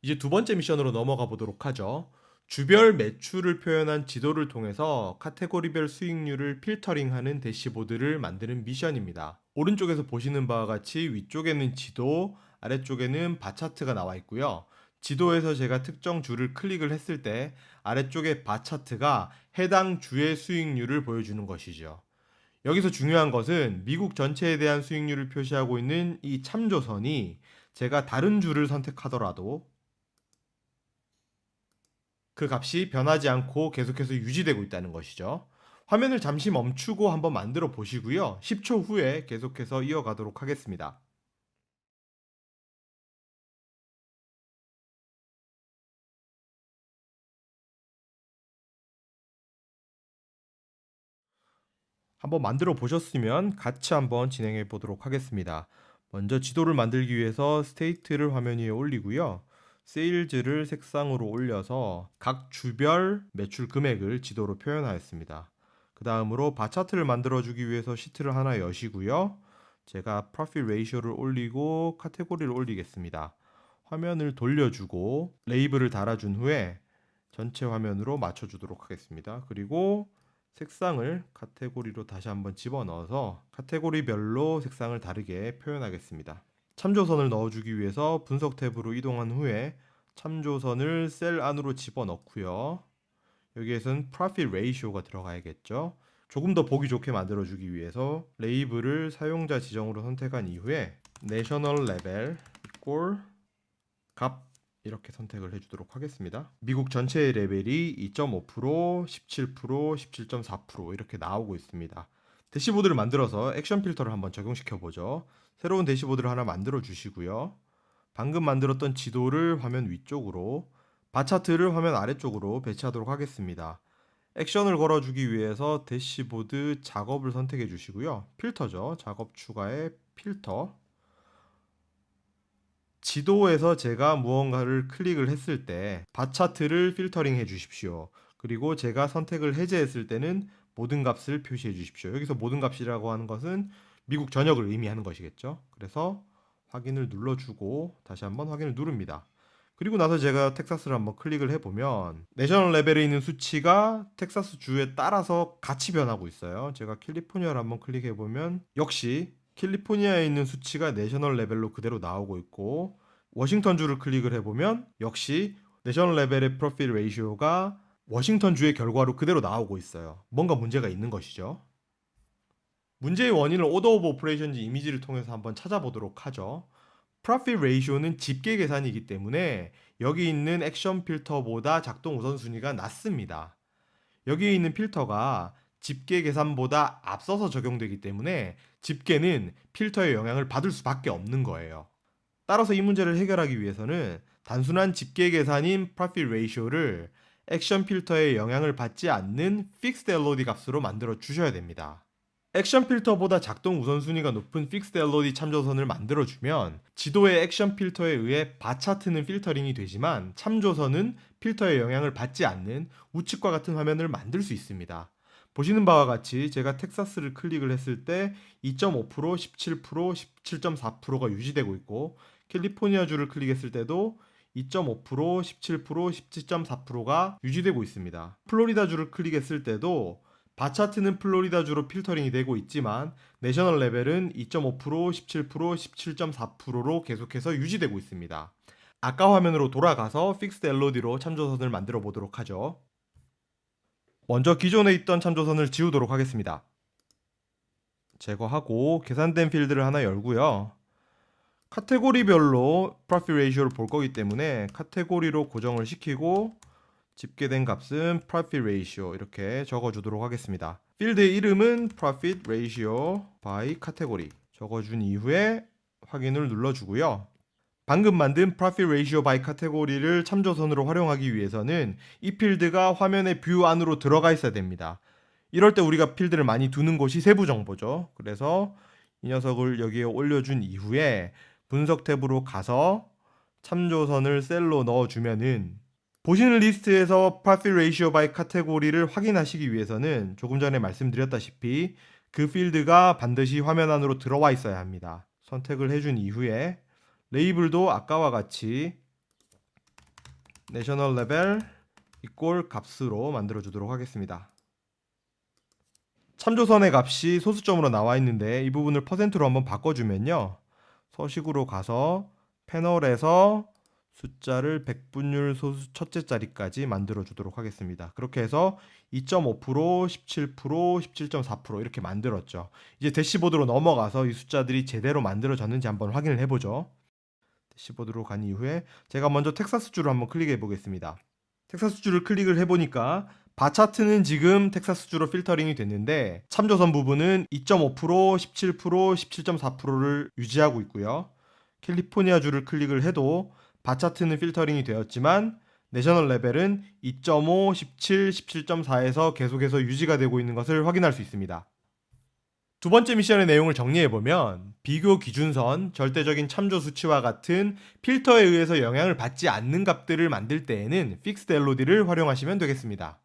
이제 두 번째 미션으로 넘어가 보도록 하죠. 주별 매출을 표현한 지도를 통해서 카테고리별 수익률을 필터링하는 대시보드를 만드는 미션입니다. 오른쪽에서 보시는 바와 같이 위쪽에는 지도, 아래쪽에는 바차트가 나와 있고요. 지도에서 제가 특정 주를 클릭을 했을 때 아래쪽에 바차트가 해당 주의 수익률을 보여주는 것이죠. 여기서 중요한 것은 미국 전체에 대한 수익률을 표시하고 있는 이 참조선이 제가 다른 주를 선택하더라도 그 값이 변하지 않고 계속해서 유지되고 있다는 것이죠. 화면을 잠시 멈추고 한번 만들어 보시고요. 10초 후에 계속해서 이어가도록 하겠습니다. 한번 만들어 보셨으면 같이 한번 진행해 보도록 하겠습니다. 먼저 지도를 만들기 위해서 스테이트를 화면 위에 올리고요. 세일즈를 색상으로 올려서 각 주별 매출 금액을 지도로 표현하였습니다. 그 다음으로 바차트를 만들어 주기 위해서 시트를 하나 여시고요. 제가 프로핏 레이쇼를 올리고 카테고리를 올리겠습니다. 화면을 돌려주고 레이블을 달아준 후에 전체 화면으로 맞춰주도록 하겠습니다. 그리고 색상을 카테고리로 다시 한번 집어넣어서 카테고리별로 색상을 다르게 표현하겠습니다. 참조선을 넣어주기 위해서 분석 탭으로 이동한 후에 참조선을 셀 안으로 집어넣고요. 여기에선 Profit Ratio가 들어가야겠죠. 조금 더 보기 좋게 만들어주기 위해서 레이블을 사용자 지정으로 선택한 이후에 National Level 값 이렇게 선택을 해주도록 하겠습니다. 미국 전체의 레벨이 2.5%, 17%, 17.4% 이렇게 나오고 있습니다. 대시보드를 만들어서 액션 필터를 한번 적용시켜 보죠. 새로운 대시보드를 하나 만들어 주시고요. 방금 만들었던 지도를 화면 위쪽으로, 바차트를 화면 아래쪽으로 배치하도록 하겠습니다. 액션을 걸어주기 위해서 대시보드 작업을 선택해 주시고요. 필터죠. 작업 추가에 필터. 지도에서 제가 무언가를 클릭을 했을 때 바차트를 필터링 해 주십시오. 그리고 제가 선택을 해제했을 때는 모든 값을 표시해 주십시오. 여기서 모든 값이라고 하는 것은 미국 전역을 의미하는 것이겠죠. 그래서 확인을 눌러주고 다시 한번 확인을 누릅니다. 그리고 나서 제가 텍사스를 한번 클릭을 해보면 내셔널 레벨에 있는 수치가 텍사스 주에 따라서 같이 변하고 있어요. 제가 캘리포니아를 한번 클릭해보면 역시 캘리포니아에 있는 수치가 내셔널 레벨로 그대로 나오고 있고 워싱턴 주를 클릭을 해보면 역시 내셔널 레벨의 프로필 레이시오가 워싱턴 주의 결과로 그대로 나오고 있어요. 뭔가 문제가 있는 것이죠. 문제의 원인을 오더 오브 오퍼레이션즈 이미지를 통해서 한번 찾아보도록 하죠. 프로핏 레이쇼는 집계 계산이기 때문에 여기 있는 액션 필터보다 작동 우선순위가 낮습니다. 여기에 있는 필터가 집계 계산보다 앞서서 적용되기 때문에 집계는 필터의 영향을 받을 수밖에 없는 거예요. 따라서 이 문제를 해결하기 위해서는 단순한 집계 계산인 프로핏 레이쇼를 액션 필터의 영향을 받지 않는 픽스드 LOD 값으로 만들어 주셔야 됩니다. 액션 필터보다 작동 우선순위가 높은 픽스드 LOD 참조선을 만들어주면 지도의 액션 필터에 의해 바차트는 필터링이 되지만 참조선은 필터의 영향을 받지 않는 우측과 같은 화면을 만들 수 있습니다. 보시는 바와 같이 제가 텍사스를 클릭을 했을 때 2.5%, 17%, 17.4%가 유지되고 있고 캘리포니아주를 클릭했을 때도 2.5%, 17%, 17.4%가 유지되고 있습니다. 플로리다주를 클릭했을 때도 바차트는 플로리다주로 필터링이 되고 있지만 내셔널 레벨은 2.5%, 17%, 17.4%로 계속해서 유지되고 있습니다. 아까 화면으로 돌아가서 픽스드 LOD로 참조선을 만들어 보도록 하죠. 먼저 기존에 있던 참조선을 지우도록 하겠습니다. 제거하고 계산된 필드를 하나 열고요. 카테고리별로 프로핏 레이쇼를 볼 거기 때문에 카테고리로 고정을 시키고 집계된 값은 Profit Ratio 이렇게 적어주도록 하겠습니다. 필드의 이름은 Profit Ratio by Category 적어준 이후에 확인을 눌러주고요. 방금 만든 Profit Ratio by Category를 참조선으로 활용하기 위해서는 이 필드가 화면의 뷰 안으로 들어가 있어야 됩니다. 이럴 때 우리가 필드를 많이 두는 곳이 세부 정보죠. 그래서 이 녀석을 여기에 올려준 이후에 분석 탭으로 가서 참조선을 셀로 넣어주면은 보시는 리스트에서 Profit Ratio by 카테고리를 확인하시기 위해서는 조금 전에 말씀드렸다시피 그 필드가 반드시 화면 안으로 들어와 있어야 합니다. 선택을 해준 이후에 레이블도 아까와 같이 내셔널 레벨 이꼴 값으로 만들어 주도록 하겠습니다. 참조선의 값이 소수점으로 나와 있는데 이 부분을 퍼센트로 한번 바꿔주면요. 서식으로 가서 패널에서 숫자를 백분율 소수 첫째 자리까지 만들어 주도록 하겠습니다. 그렇게 해서 2.5%, 17%, 17.4% 이렇게 만들었죠. 이제 대시보드로 넘어가서 이 숫자들이 제대로 만들어졌는지 한번 확인을 해보죠. 대시보드로 간 이후에 제가 먼저 텍사스 주를 한번 클릭해 보겠습니다. 텍사스 주를 클릭을 해보니까 바차트는 지금 텍사스 주로 필터링이 됐는데 참조선 부분은 2.5%, 17%, 17.4%를 유지하고 있고요. 캘리포니아 주를 클릭을 해도 바차트는 필터링이 되었지만 내셔널 레벨은 2.5, 17, 17.4에서 계속해서 유지가 되고 있는 것을 확인할 수 있습니다. 두 번째 미션의 내용을 정리해보면 비교 기준선, 절대적인 참조 수치와 같은 필터에 의해서 영향을 받지 않는 값들을 만들 때에는 Fixed LOD를 활용하시면 되겠습니다.